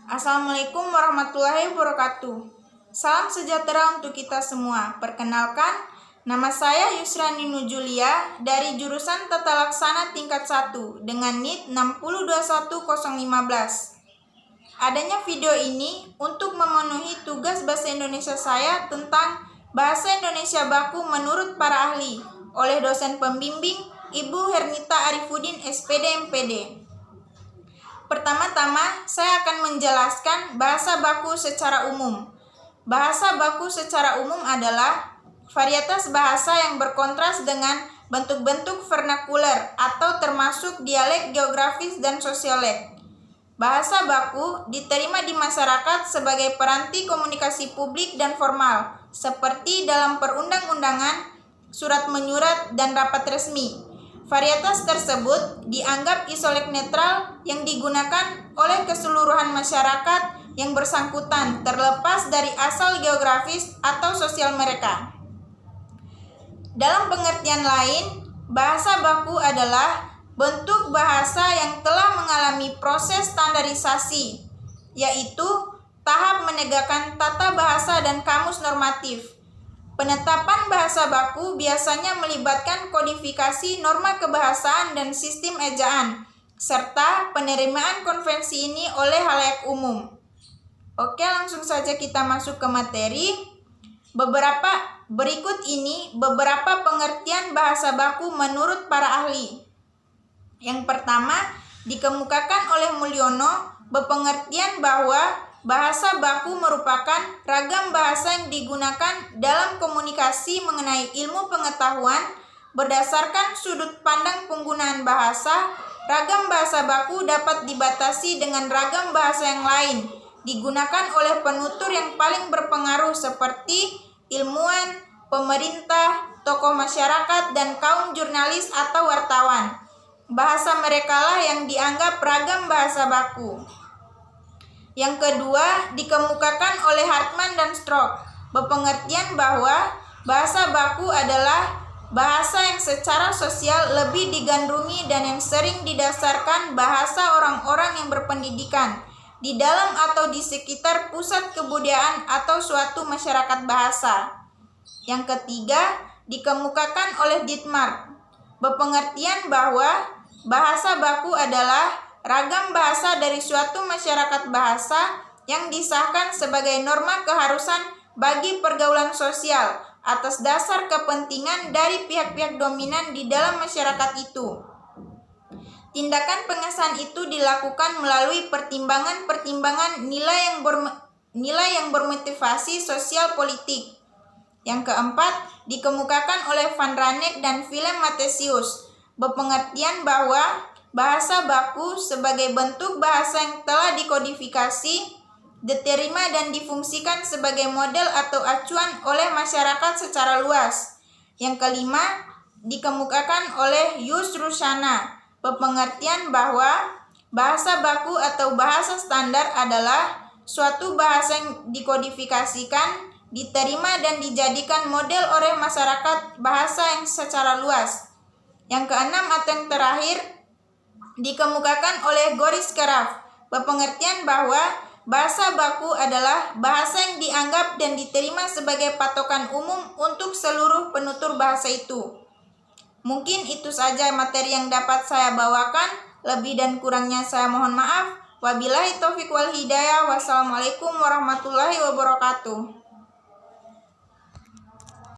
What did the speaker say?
Assalamualaikum warahmatullahi wabarakatuh. Salam sejahtera untuk kita semua. Perkenalkan, nama saya Yusrani Nujulia dari jurusan Tata Laksana tingkat 1 dengan NIT 6021015. Adanya video ini untuk memenuhi tugas bahasa Indonesia saya tentang bahasa Indonesia baku menurut para ahli oleh dosen pembimbing Ibu Hernita Arifudin SPD MPD. Pertama-tama, saya akan menjelaskan bahasa baku secara umum. Bahasa baku secara umum adalah varietas bahasa yang berkontras dengan bentuk-bentuk vernakuler atau termasuk dialek geografis dan sosiolek. Bahasa baku diterima di masyarakat sebagai peranti komunikasi publik dan formal, seperti dalam perundang-undangan, surat menyurat, dan rapat resmi. Varietas tersebut dianggap isolek netral yang digunakan oleh keseluruhan masyarakat yang bersangkutan terlepas dari asal geografis atau sosial mereka. Dalam pengertian lain, bahasa baku adalah bentuk bahasa yang telah mengalami proses standarisasi, yaitu tahap menegakkan tata bahasa dan kamus normatif. Penetapan bahasa baku biasanya melibatkan kodifikasi norma kebahasaan dan sistem ejaan, serta penerimaan konvensi ini oleh halayak umum. Oke, langsung saja kita masuk ke materi. Berikut ini beberapa pengertian bahasa baku menurut para ahli. Yang pertama, dikemukakan oleh Mulyono berpengertian bahwa bahasa baku merupakan ragam bahasa yang digunakan dalam komunikasi mengenai ilmu pengetahuan berdasarkan sudut pandang penggunaan bahasa. Ragam bahasa baku dapat dibatasi dengan ragam bahasa yang lain, digunakan oleh penutur yang paling berpengaruh seperti ilmuwan, pemerintah, tokoh masyarakat, dan kaum jurnalis atau wartawan. Bahasa merekalah yang dianggap ragam bahasa baku. Yang kedua, dikemukakan oleh Hartman dan Strock berpengertian bahwa bahasa baku adalah bahasa yang secara sosial lebih digandrungi dan yang sering didasarkan bahasa orang-orang yang berpendidikan di dalam atau di sekitar pusat kebudayaan atau suatu masyarakat bahasa. Yang ketiga, dikemukakan oleh Dietmar berpengertian bahwa bahasa baku adalah ragam bahasa dari suatu masyarakat bahasa yang disahkan sebagai norma keharusan bagi pergaulan sosial atas dasar kepentingan dari pihak-pihak dominan di dalam masyarakat itu. Tindakan pengesahan itu dilakukan melalui pertimbangan-pertimbangan nilai yang bermotivasi sosial politik. Yang keempat, dikemukakan oleh Van Ranek dan Willem Mathesius berpengertian bahwa bahasa baku sebagai bentuk bahasa yang telah dikodifikasi, diterima dan difungsikan sebagai model atau acuan oleh masyarakat secara luas. Yang kelima, dikemukakan oleh Yus Rusana berpengertian bahwa bahasa baku atau bahasa standar adalah suatu bahasa yang dikodifikasikan, diterima dan dijadikan model oleh masyarakat bahasa yang secara luas. Yang keenam atau yang terakhir, dikemukakan oleh Goris Keraf berpengertian bahwa bahasa baku adalah bahasa yang dianggap dan diterima sebagai patokan umum untuk seluruh penutur bahasa itu. Mungkin itu saja materi yang dapat saya bawakan. Lebih dan kurangnya saya mohon maaf. Wabillahi taufiq wal hidayah. Wassalamualaikum warahmatullahi wabarakatuh.